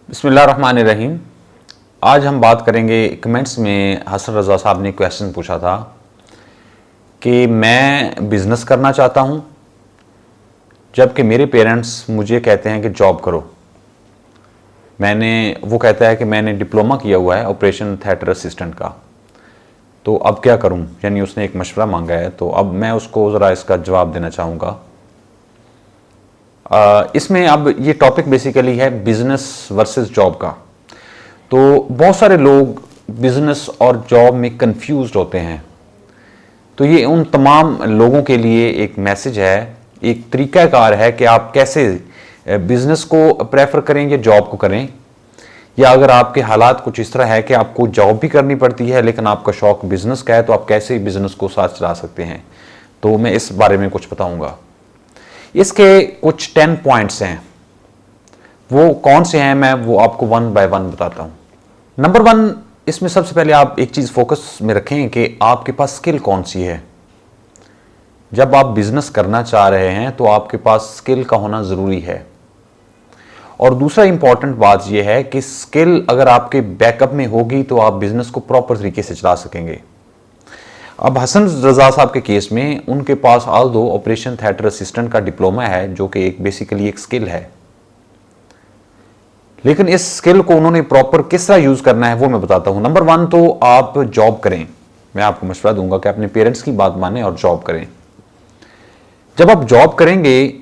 बिस्मिल्लाहिर्रहमानिर्रहीम। आज हम बात करेंगे, कमेंट्स में हसन रज़ा साहब ने क्वेश्चन पूछा था कि मैं बिज़नेस करना चाहता हूं जबकि मेरे पेरेंट्स मुझे कहते हैं कि जॉब करो। वो कहता है कि मैंने डिप्लोमा किया हुआ है ऑपरेशन थिएटर असिस्टेंट का, तो अब क्या करूं, यानी उसने एक मशवरा मांगा है। तो अब मैं उसको ज़रा इसका जवाब देना चाहूँगा। इसमें अब ये टॉपिक बेसिकली है बिजनेस वर्सेस जॉब का। तो बहुत सारे लोग बिजनेस और जॉब में कंफ्यूज्ड होते हैं। तो ये उन तमाम लोगों के लिए एक मैसेज है, एक तरीक़ाकार है कि आप कैसे बिजनेस को प्रेफर करें या जॉब को करें, या अगर आपके हालात कुछ इस तरह है कि आपको जॉब भी करनी पड़ती है लेकिन आपका शौक बिजनेस का है, तो आप कैसे बिजनेस को साथ चला सकते हैं। तो मैं इस बारे में कुछ बताऊंगा। इसके कुछ 10 पॉइंट्स हैं, वो कौन से हैं मैं वो आपको वन बाय वन बताता हूं। नंबर 1, इसमें सबसे पहले आप एक चीज फोकस में रखें कि आपके पास स्किल कौन सी है। जब आप बिजनेस करना चाह रहे हैं तो आपके पास स्किल का होना जरूरी है। और दूसरा इंपॉर्टेंट बात यह है कि स्किल अगर आपके बैकअप में होगी तो आप बिजनेस को प्रॉपर तरीके से चला सकेंगे। अब हसन रजा साहब के केस में उनके पास ऑल्दो ऑपरेशन थिएटर असिस्टेंट का डिप्लोमा है, जो कि एक बेसिकली एक स्किल है, लेकिन इस स्किल को उन्होंने प्रॉपर किस तरह यूज करना है वो मैं बताता हूं। नंबर 1 तो आप जॉब करें। मैं आपको मशवरा दूंगा कि अपने पेरेंट्स की बात माने और जॉब करें। जब आप जॉब करेंगे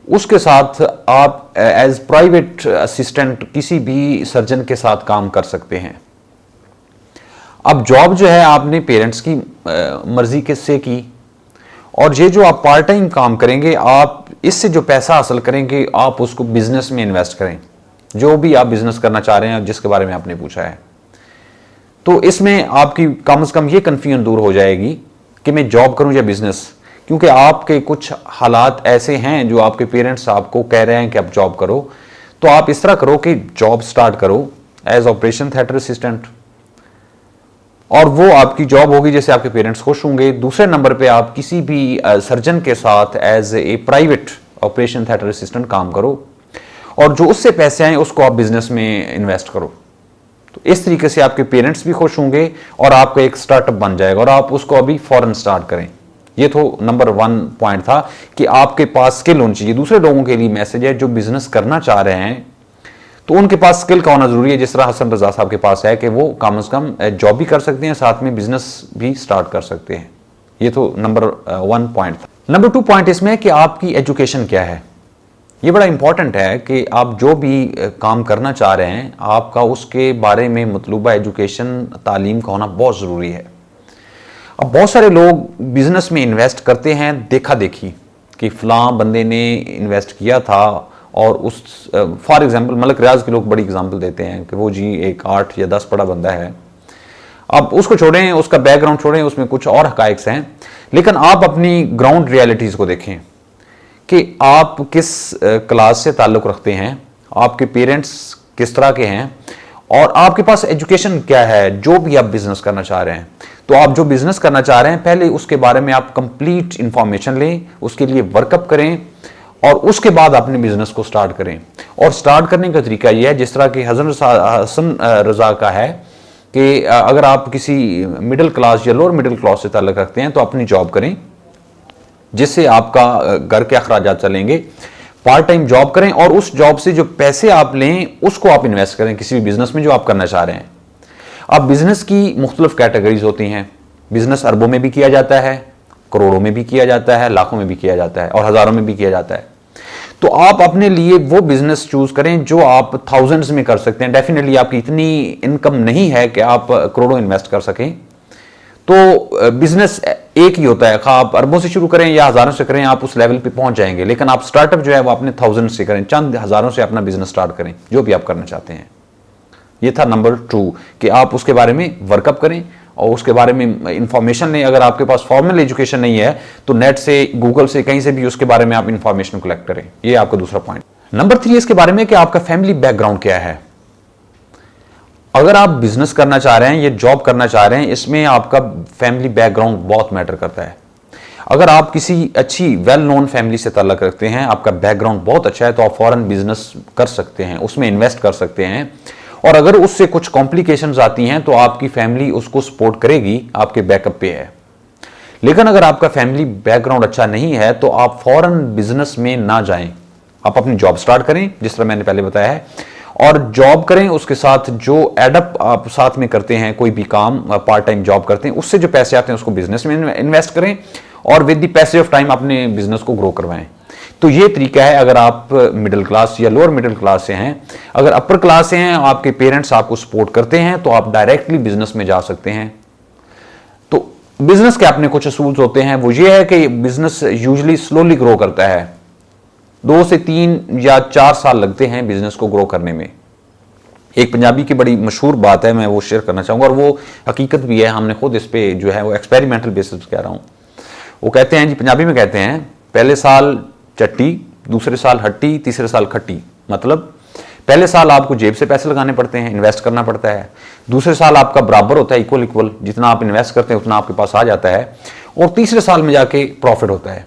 उसके साथ आप एज प्राइवेट असिस्टेंट किसी भी सर्जन के साथ काम कर सकते हैं। अब जॉब जो है आपने पेरेंट्स की मर्जी किससे की, और ये जो आप पार्ट टाइम काम करेंगे, आप इससे जो पैसा हासिल करेंगे आप उसको बिजनेस में इन्वेस्ट करें, जो भी आप बिजनेस करना चाह रहे हैं जिसके बारे में आपने पूछा है। तो इसमें आपकी कम से कम ये कन्फ्यूजन दूर हो जाएगी कि मैं जॉब करूं या बिजनेस, क्योंकि आपके कुछ हालात ऐसे हैं जो आपके पेरेंट्स आपको कह रहे हैं कि आप जॉब करो। तो आप इस तरह करो कि जॉब स्टार्ट करो एज ऑपरेशन थिएटर असिस्टेंट, और वो आपकी जॉब होगी जैसे आपके पेरेंट्स खुश होंगे। दूसरे नंबर पे आप किसी भी सर्जन के साथ as a private operation theatre assistant काम करो, और जो उससे पैसे आए उसको आप बिजनेस में इन्वेस्ट करो। तो इस तरीके से आपके पेरेंट्स भी खुश होंगे और आपका एक स्टार्टअप बन जाएगा, और आप उसको अभी फौरन स्टार्ट करें। ये तो नंबर 1 पॉइंट था कि आपके पास स्किल होनी चाहिए। दूसरे लोगों के लिए मैसेज है जो बिजनेस करना चाह रहे हैं, तो उनके पास स्किल का होना जरूरी है, जिस तरह हसन रजा साहब के पास है कि वो कम से कम जॉब भी कर सकते हैं, साथ में बिजनेस भी स्टार्ट कर सकते हैं। ये तो नंबर 1 पॉइंट था। नंबर 2 पॉइंट इसमें है कि आपकी एजुकेशन क्या है। ये बड़ा इंपॉर्टेंट है कि आप जो भी काम करना चाह रहे हैं आपका उसके बारे में मतलूबा एजुकेशन, तालीम का होना बहुत ज़रूरी है। अब बहुत सारे लोग बिजनेस में इन्वेस्ट करते हैं देखा देखी कि फलां बंदे ने इन्वेस्ट किया था, और उस फॉर एग्जांपल मलक रियाज के लोग बड़ी एग्जांपल देते हैं कि वो जी एक 8 या 10 पढ़ा बंदा है। अब उसको छोड़ें, उसका बैकग्राउंड छोड़ें, उसमें कुछ और हकाइक्स हैं, लेकिन आप अपनी ग्राउंड रियलिटीज को देखें कि आप किस क्लास से ताल्लुक़ रखते हैं, आपके पेरेंट्स किस तरह के हैं, और आपके पास एजुकेशन क्या है। जो भी आप बिजनेस करना चाह रहे हैं, तो आप जो बिजनेस करना चाह रहे हैं पहले उसके बारे में आप कंप्लीट इंफॉर्मेशन लें, उसके लिए वर्कअप करें, और उसके बाद अपने बिजनेस को स्टार्ट करें। और स्टार्ट करने का तरीका यह है जिस तरह कि हसन रजा का है कि अगर आप किसी मिडिल क्लास या लोअर मिडिल क्लास से ताल्लुक़ रखते हैं तो अपनी जॉब करें जिससे आपका घर के अखराजात चलेंगे। पार्ट टाइम जॉब करें और उस जॉब से जो पैसे आप लें उसको आप इन्वेस्ट करें किसी भी बिजनेस में जो आप करना चाह रहे हैं। अब बिजनेस की मुख्तलिफ कैटेगरीज होती हैं। बिजनेस अरबों में भी किया जाता है, करोड़ों में भी किया जाता है, लाखों में भी किया जाता है, और हजारों में भी किया जाता है। तो आप अपने लिए वो बिजनेस चूज करें जो आप थाउजेंड्स में कर सकते हैं। डेफिनेटली आपकी इतनी इनकम नहीं है कि आप करोड़ों इन्वेस्ट कर सकें, तो बिजनेस एक ही होता है, आप अरबों से शुरू करें या हजारों से करें, आप उस लेवल पे पहुंच जाएंगे। लेकिन आप स्टार्टअप जो है वो अपने थाउजेंड से करें, चंद हजारों से अपना बिजनेस स्टार्ट करें जो भी आप करना चाहते हैं। ये था नंबर 2 कि आप उसके बारे में वर्कअप करें और उसके बारे में इंफॉर्मेशन लें। अगर आपके पास फॉर्मल एजुकेशन नहीं है तो नेट से, गूगल से, कहीं से भी उसके बारे में आप इंफॉर्मेशन कलेक्ट करें। ये आपका दूसरा पॉइंट। नंबर 3 इसके बारे में कि आपका फैमिली बैकग्राउंड क्या है। अगर आप बिजनेस करना चाह रहे हैं या जॉब करना चाह रहे हैं, इसमें आपका फैमिली बैकग्राउंड बहुत मैटर करता है। अगर आप किसी अच्छी वेल नोन फैमिली से ताल्लुक रखते हैं, आपका बैकग्राउंड बहुत अच्छा है, तो आप फॉरेन बिजनेस कर सकते हैं, उसमें इन्वेस्ट कर सकते हैं। और अगर उससे कुछ कॉम्प्लिकेशंस आती हैं तो आपकी फैमिली उसको सपोर्ट करेगी, आपके बैकअप पे है। लेकिन अगर आपका फैमिली बैकग्राउंड अच्छा नहीं है तो आप फॉरेन बिजनेस में ना जाएं, आप अपनी जॉब स्टार्ट करें जिस तरह मैंने पहले बताया है, और जॉब करें, उसके साथ जो एडअप आप साथ में करते हैं, कोई भी काम पार्ट टाइम जॉब करते हैं, उससे जो पैसे आते हैं उसको बिजनेस में इन्वेस्ट करें और with the passage of time अपने बिजनेस को ग्रो करवाएं। तो ये तरीका है अगर आप मिडिल क्लास या लोअर मिडिल क्लास से हैं। अगर अपर क्लास से हैं, आपके पेरेंट्स आपको सपोर्ट करते हैं, तो आप डायरेक्टली बिजनेस में जा सकते हैं। तो बिजनेस के अपने कुछ असूल होते हैं, वो ये है कि बिजनेस यूजुअली स्लोली ग्रो करता है, 2 से 3 या 4 साल लगते हैं बिजनेस को ग्रो करने में। एक पंजाबी की बड़ी मशहूर बात है, मैं वो शेयर करना चाहूंगा, और वो हकीकत भी है, हमने खुद इस पे जो है वो एक्सपेरिमेंटल बेसिस कह रहा हूं। वो कहते हैं जी, पंजाबी में कहते हैं, पहले साल चट्टी, दूसरे साल हट्टी, तीसरे साल खट्टी। मतलब पहले साल आपको जेब से पैसे लगाने पड़ते हैं, इन्वेस्ट करना पड़ता है। दूसरे साल आपका बराबर होता है, इक्वल इक्वल, जितना आप इन्वेस्ट करते हैं उतना आपके पास आ जाता है, और तीसरे साल में जाके प्रॉफिट होता है।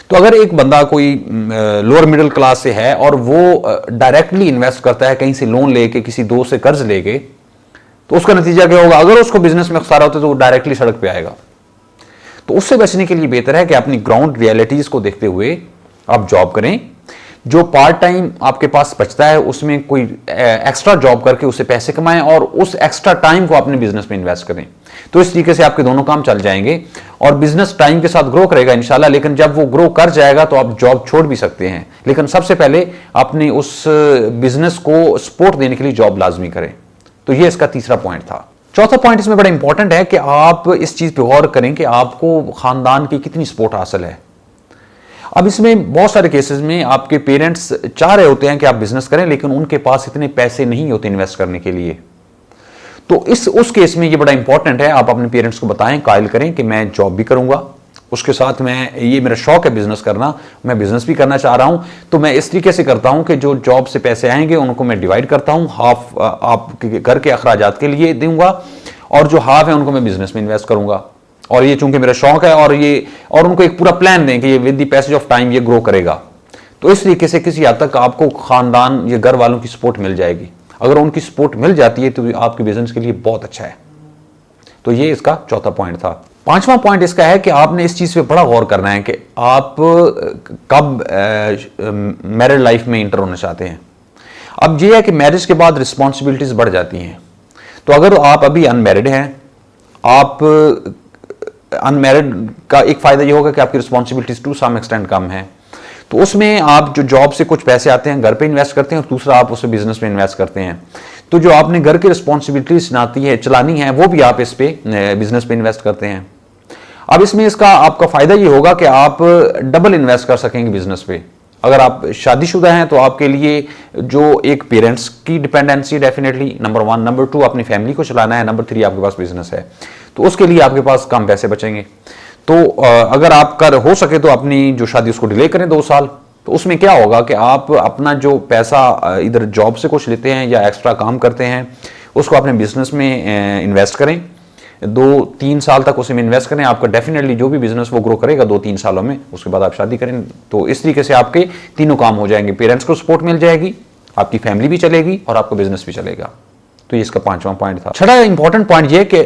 तो अगर एक बंदा कोई लोअर मिडिल क्लास से है और वो डायरेक्टली इन्वेस्ट करता है, कहीं से लोन लेके, किसी दोस्त से कर्ज लेके, तो उसका नतीजा क्या होगा? अगर उसको बिजनेस में खसारा होता है तो वो डायरेक्टली सड़क पे आएगा। तो उससे बचने के लिए बेहतर है कि अपनी ग्राउंड रियलिटीज को देखते हुए आप जॉब करें। जो पार्ट टाइम आपके पास बचता है उसमें कोई एक्स्ट्रा जॉब करके उससे पैसे कमाएं और उस एक्स्ट्रा टाइम को अपने बिजनेस में इन्वेस्ट करें। तो इस तरीके से आपके दोनों काम चल जाएंगे और बिजनेस टाइम के साथ ग्रो करेगा इंशाल्लाह। लेकिन जब वो ग्रो कर जाएगा तो आप जॉब छोड़ भी सकते हैं, लेकिन सबसे पहले अपने उस बिजनेस को सपोर्ट देने के लिए जॉब लाजमी करें। तो ये इसका तीसरा पॉइंट था। चौथा पॉइंट इसमें बड़ा इंपॉर्टेंट है कि आप इस चीज पे गौर करें कि आपको खानदान की कितनी सपोर्ट हासिल है। अब इसमें बहुत सारे केसेस में आपके पेरेंट्स चाह रहे होते हैं कि आप बिजनेस करें, लेकिन उनके पास इतने पैसे नहीं होते इन्वेस्ट करने के लिए। तो उस केस में ये बड़ा इंपॉर्टेंट है, आप अपने पेरेंट्स को बताएं, कायल करें कि मैं जॉब भी करूंगा, उसके साथ ये मेरा शौक है बिजनेस करना, मैं बिजनेस भी करना चाह रहा हूं। तो मैं इस तरीके से करता हूं कि जो जॉब से पैसे आएंगे उनको मैं डिवाइड करता हूं, हाफ आपके घर के अखराजात के लिए दूंगा और जो हाफ है उनको मैं बिजनेस में इन्वेस्ट करूंगा। और ये चूंकि मेरा शौक है, और उनको एक पूरा प्लान दें कि ये with the passage of time ये ग्रो करेगा। तो इस तरीके से किसी हद तक आपको खानदान या घर वालों की सपोर्ट मिल जाएगी। अगर उनकी सपोर्ट मिल जाती है तो आपके बिजनेस के लिए बहुत अच्छा है। तो ये इसका चौथा पॉइंट था। पांचवा पॉइंट इसका है कि आपने इस चीज पे बड़ा गौर करना है कि आप कब मैरिड लाइफ में इंटर होना चाहते हैं। अब ये है कि मैरिज के बाद रिस्पॉन्सिबिलिटीज बढ़ जाती हैं। तो अगर आप अभी अनमैरिड हैं, आप अनमैरिड का एक फायदा ये होगा कि आपकी रिस्पॉन्सिबिलिटीज टू सम एक्सटेंट कम है। तो उसमें आप जो जॉब से कुछ पैसे आते हैं घर पे इन्वेस्ट करते हैं और दूसरा आप उसे बिजनेस में इन्वेस्ट करते हैं। तो जो आपने घर की रिस्पॉन्सिबिलिटीज चलानी है वो भी आप इस पे बिजनेस पे इन्वेस्ट करते हैं। अब इसमें इसका आपका फायदा ये होगा कि आप डबल इन्वेस्ट कर सकेंगे बिजनेस पे। अगर आप शादीशुदा हैं तो आपके लिए जो एक पेरेंट्स की डिपेंडेंसी डेफिनेटली नंबर 1, नंबर 2 अपनी फैमिली को चलाना है, नंबर 3 आपके पास बिजनेस है, तो उसके लिए आपके पास कम पैसे बचेंगे। तो अगर आप हो सके तो अपनी जो शादी उसको डिले करें 2 साल। तो उसमें क्या होगा कि आप अपना जो पैसा इधर जॉब से कुछ लेते हैं या एक्स्ट्रा काम करते हैं उसको अपने बिजनेस में इन्वेस्ट करें, 2-3 साल तक उसमें इन्वेस्ट करें। आपका डेफिनेटली जो भी बिजनेस वो ग्रो करेगा 2-3 सालों में, उसके बाद आप शादी करें। तो इस तरीके से आपके तीनों काम हो जाएंगे, पेरेंट्स को सपोर्ट मिल जाएगी, आपकी फैमिली भी चलेगी और आपका बिजनेस भी चलेगा। तो ये इसका पांचवा पॉइंट था। छठा इंपॉर्टेंट पॉइंट ये कि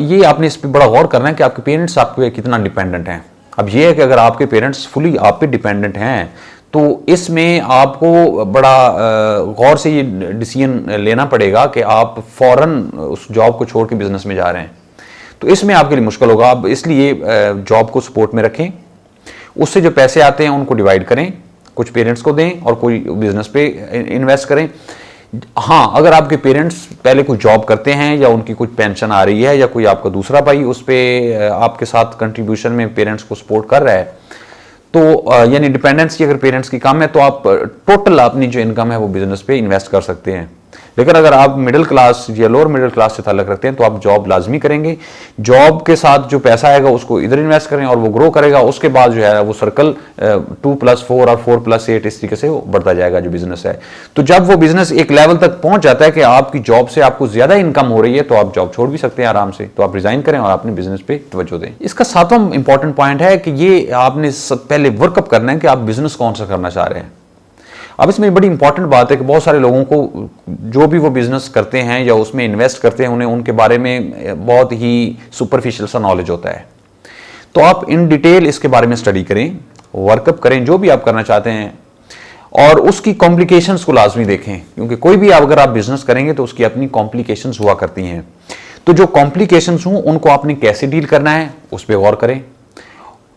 ये आपने इस पर बड़ा गौर करना है कि आपके पेरेंट्स आप पे कितना डिपेंडेंट हैं। अब ये है कि अगर आपके पेरेंट्स फुली आप पे डिपेंडेंट हैं तो इसमें आपको बड़ा गौर से ये डिसीजन लेना पड़ेगा कि आप फौरन उस जॉब को छोड़ के बिजनेस में जा रहे हैं। तो इसमें आपके लिए मुश्किल होगा। आप इसलिए जॉब को सपोर्ट में रखें, उससे जो पैसे आते हैं उनको डिवाइड करें, कुछ पेरेंट्स को दें और कोई बिजनेस पे इन्वेस्ट करें। हाँ, अगर आपके पेरेंट्स पहले कोई जॉब करते हैं या उनकी कुछ पेंशन आ रही है या कोई आपका दूसरा भाई उस पर आपके साथ कंट्रीब्यूशन में पेरेंट्स को सपोर्ट कर रहा है, तो यानी डिपेंडेंसी अगर पेरेंट्स की कम है तो आप टोटल अपनी जो इनकम है वो बिजनेस पे इन्वेस्ट कर सकते हैं। लेकिन अगर आप मिडिल क्लास या लोअर मिडिल क्लास से ताल्लुक रखते हैं तो आप जॉब लाजमी करेंगे। जॉब के साथ जो पैसा आएगा उसको इधर इन्वेस्ट करें और वो ग्रो करेगा। उसके बाद जो है वो सर्कल 2+4 और 4+8 इस तरीके से वो बढ़ता जाएगा जो बिजनेस है। तो जब वो बिजनेस एक लेवल तक पहुंच जाता है कि आपकी जॉब से आपको ज्यादा इनकम हो रही है तो आप जॉब छोड़ भी सकते हैं आराम से। तो आप रिजाइन करें और अपने बिजनेस पे तवज्जो दें। इसका सातवां इंपॉर्टेंट पॉइंट है कि ये आपने पहले वर्कअप करना है कि आप बिजनेस कौन सा करना चाह रहे हैं। अब इसमें बड़ी इंपॉर्टेंट बात है कि बहुत सारे लोगों को जो भी वो बिजनेस करते हैं या उसमें इन्वेस्ट करते हैं उन्हें उनके बारे में बहुत ही सुपरफिशियल सा नॉलेज होता है। तो आप इन डिटेल इसके बारे में स्टडी करें, वर्कअप करें जो भी आप करना चाहते हैं, और उसकी कॉम्प्लिकेशंस को लाजमी देखें, क्योंकि कोई भी अगर आप बिजनेस करेंगे तो उसकी अपनी कॉम्प्लिकेशंस हुआ करती हैं। तो जो कॉम्प्लिकेशंस हों उनको आपने कैसे डील करना है उस पर गौर करें।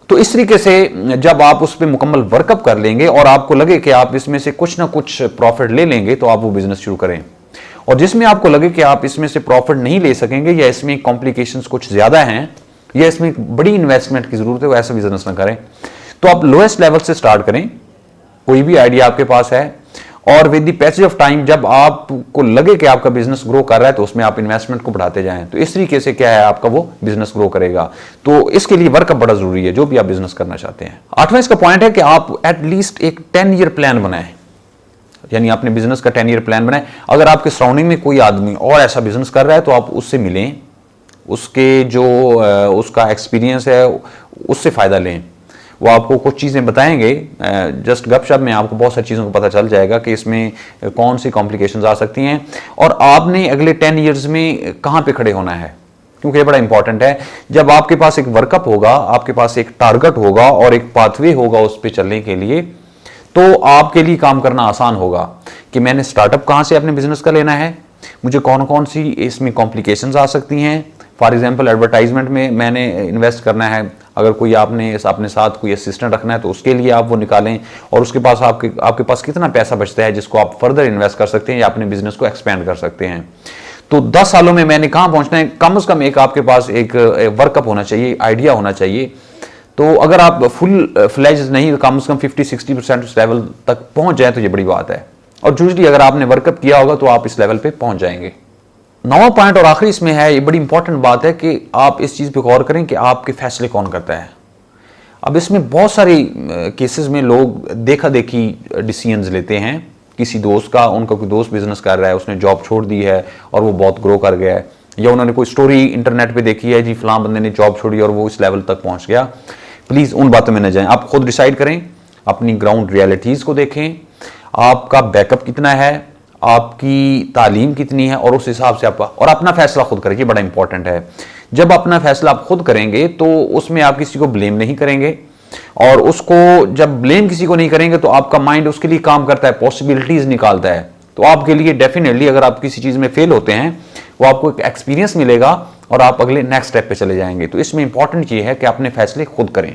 तो इस तरीके से जब आप उस पर मुकम्मल वर्कअप कर लेंगे और आपको लगे कि आप इसमें से कुछ ना कुछ प्रॉफिट ले लेंगे तो आप वो बिजनेस शुरू करें। और जिसमें आपको लगे कि आप इसमें से प्रॉफिट नहीं ले सकेंगे या इसमें कॉम्प्लिकेशंस कुछ ज्यादा हैं या इसमें बड़ी इन्वेस्टमेंट की जरूरत है, वो ऐसा बिजनेस ना करें। तो आप लोएस्ट लेवल से स्टार्ट करें, कोई भी आइडिया आपके पास है, और with the passage of time जब आपको लगे कि आपका बिजनेस ग्रो कर रहा है तो उसमें आप इन्वेस्टमेंट को बढ़ाते जाएं। तो इस तरीके से क्या है आपका वो बिजनेस ग्रो करेगा। तो इसके लिए वर्कअप बड़ा जरूरी है जो भी आप बिजनेस करना चाहते हैं। आठवां इसका पॉइंट है कि आप एटलीस्ट एक 10 ईयर प्लान बनाएं, यानी अपने बिजनेस का 10 ईयर प्लान बनाएं। अगर आपके सराउंडिंग में कोई आदमी और ऐसा बिजनेस कर रहा है तो आप उससे मिलें, उसके जो उसका एक्सपीरियंस है उससे फायदा लें। वो आपको कुछ चीज़ें बताएंगे, जस्ट गपशप में आपको बहुत सारी चीज़ों को पता चल जाएगा कि इसमें कौन सी कॉम्प्लिकेशंस आ सकती हैं और आपने अगले 10 ईयर्स में कहाँ पे खड़े होना है, क्योंकि ये बड़ा इंपॉर्टेंट है। जब आपके पास एक वर्कअप होगा, आपके पास एक टारगेट होगा और एक पाथवे होगा उस पर चलने के लिए, तो आपके लिए काम करना आसान होगा कि मैंने स्टार्टअप कहाँ से अपने बिजनेस का लेना है, मुझे कौन कौन सी इसमें कॉम्प्लिकेशंस आ सकती हैं। फॉर एग्जांपल एडवर्टाइजमेंट में मैंने इन्वेस्ट करना है, अगर कोई आपने अपने साथ कोई असिस्टेंट रखना है तो उसके लिए आप वो निकालें, और उसके पास आपके पास कितना पैसा बचता है जिसको आप फर्दर इन्वेस्ट कर सकते हैं या अपने बिजनेस को एक्सपेंड कर सकते हैं। तो 10 सालों में मैंने कहाँ पहुंचना है, कम से कम एक आपके पास एक वर्कअप होना चाहिए, आइडिया होना चाहिए। तो अगर आप फुल फ्लेज नहीं तो कम से कम 50-60% उस लेवल तक पहुंच जाए तो ये बड़ी बात है, और यूजुअली अगर आपने वर्कअप किया होगा तो आप इस लेवल पे पहुंच जाएंगे। 9वां पॉइंट और आखिरी इसमें है, ये बड़ी इंपॉर्टेंट बात है कि आप इस चीज़ पे गौर करें कि आपके फैसले कौन करता है। अब इसमें बहुत सारी केसेस में लोग देखा देखी डिसीजंस लेते हैं। किसी दोस्त का, उनका कोई दोस्त बिजनेस कर रहा है, उसने जॉब छोड़ दी है और वो बहुत ग्रो कर गया है, या उन्होंने कोई स्टोरी इंटरनेट पे देखी है जी फलां बंदे ने जॉब छोड़ी और वो इस लेवल तक पहुंच गया। प्लीज़ उन बातों में न जाएं, आप खुद डिसाइड करें, अपनी ग्राउंड रियलिटीज़ को देखें, आपका बैकअप कितना है, आपकी तालीम कितनी है, और उस हिसाब से आपका, और अपना फैसला खुद करें। ये बड़ा इंपॉर्टेंट है। जब अपना फैसला आप खुद करेंगे तो उसमें आप किसी को ब्लेम नहीं करेंगे, और उसको जब ब्लेम किसी को नहीं करेंगे तो आपका माइंड उसके लिए काम करता है, पॉसिबिलिटीज निकालता है। तो आपके लिए डेफिनेटली अगर आप किसी चीज में फेल होते हैं वो आपको एक एक्सपीरियंस मिलेगा और आप अगले नेक्स्ट स्टेप पे चले जाएंगे। तो इसमें इंपॉर्टेंट ये है कि अपने फैसले खुद करें।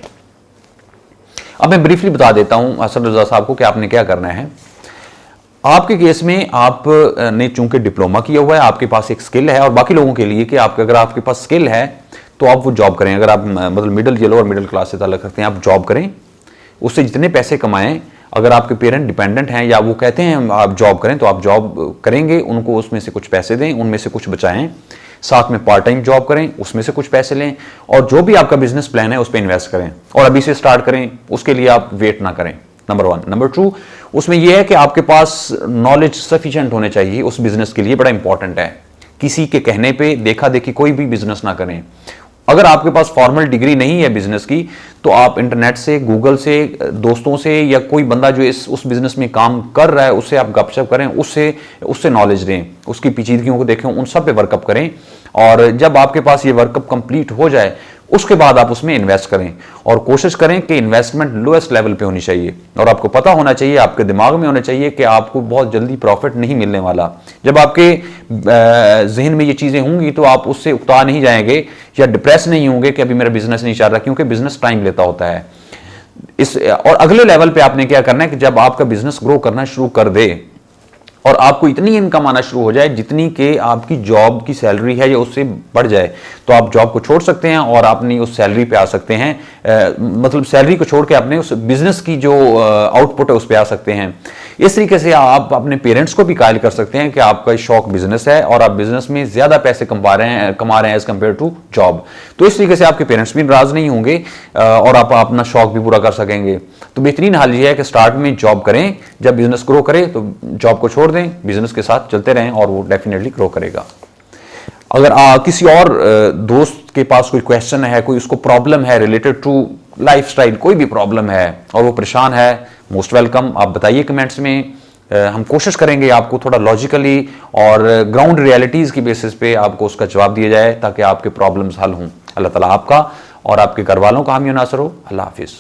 अब मैं ब्रीफली बता देता हूं असद रजा साहब को कि आपने क्या करना है। आपके केस में आपने चूंकि डिप्लोमा किया हुआ है, आपके पास एक स्किल है, और बाकी लोगों के लिए कि अगर आपके पास स्किल है तो आप वो जॉब करें। अगर आप मतलब मिडिल येलो और मिडिल क्लास से ताल्लुक रखते हैं, आप जॉब करें, उससे जितने पैसे कमाएं। अगर आपके पेरेंट डिपेंडेंट हैं या वो कहते हैं आप जॉब करें तो आप जॉब करेंगे, उनको उसमें से कुछ पैसे दें, उनमें से कुछ बचाएं, साथ में पार्ट टाइम जॉब करें, उसमें से कुछ पैसे लें, और जो भी आपका बिजनेस प्लान है उस पर इन्वेस्ट करें और अभी से स्टार्ट करें। उसके लिए आप वेट ना करें, नंबर 1। नंबर 2, उसमें यह है कि आपके पास नॉलेज सफिशिएंट होने चाहिए उस बिजनेस के लिए, बड़ा इंपॉर्टेंट है। किसी के कहने पे देखा देखी कोई भी बिजनेस ना करें। अगर आपके पास फॉर्मल डिग्री नहीं है बिजनेस की तो आप इंटरनेट से, गूगल से, दोस्तों से, या कोई बंदा जो उस बिजनेस में काम कर रहा है उससे आप गपशप करें, उससे नॉलेज लें, उसकी पेचीदगियों को देखें, उन सब पे वर्कअप करें, और जब आपके पास ये वर्कअप कंप्लीट हो जाए उसके बाद आप उसमें इन्वेस्ट करें, और कोशिश करें कि इन्वेस्टमेंट लोएस्ट लेवल पे होनी चाहिए, और आपको पता होना चाहिए, आपके दिमाग में होना चाहिए कि आपको बहुत जल्दी प्रॉफिट नहीं मिलने वाला। जब आपके जहन में ये चीज़ें होंगी तो आप उससे उकता नहीं जाएंगे या डिप्रेस नहीं होंगे कि अभी मेरा बिजनेस नहीं चल रहा, क्योंकि बिजनेस टाइम लेता होता है। और अगले लेवल पे आपने क्या करना है कि जब आपका बिजनेस ग्रो करना शुरू कर दे और आपको इतनी इनकम आना शुरू हो जाए जितनी कि आपकी जॉब की सैलरी है या उससे बढ़ जाए, तो आप जॉब को छोड़ सकते हैं और अपनी उस सैलरी पे आ सकते हैं। मतलब सैलरी को छोड़ के अपने उस बिजनेस की जो आउटपुट है उस पे आ सकते हैं। इस तरीके से आप अपने पेरेंट्स को भी कायल कर सकते हैं कि आपका शौक बिजनेस है और आप बिजनेस में ज्यादा पैसे कमा रहे हैं एज कंपेयर टू जॉब। तो इस तरीके से आपके पेरेंट्स भी नाराज नहीं होंगे और आप अपना शौक भी पूरा कर सकेंगे। तो बेहतरीन हाल यह है कि स्टार्ट में जॉब करें, जब बिजनेस ग्रो करे तो जॉब को छोड़ दें, बिजनेस के साथ चलते रहें और वो डेफिनेटली ग्रो करेगा। अगर किसी और दोस्त के पास कोई क्वेश्चन है, कोई उसको प्रॉब्लम है रिलेटेड टू लाइफस्टाइल, कोई भी प्रॉब्लम है और वो परेशान है, मोस्ट वेलकम, आप बताइए कमेंट्स में। हम कोशिश करेंगे आपको थोड़ा लॉजिकली और ग्राउंड रियलिटीज की बेसिस पे आपको उसका जवाब दिया जाए ताकि आपके प्रॉब्लम्स हल हों। अल्लाह ताला आपका और आपके घर वालों का हामी नासर हो। अल्लाह हाफिज।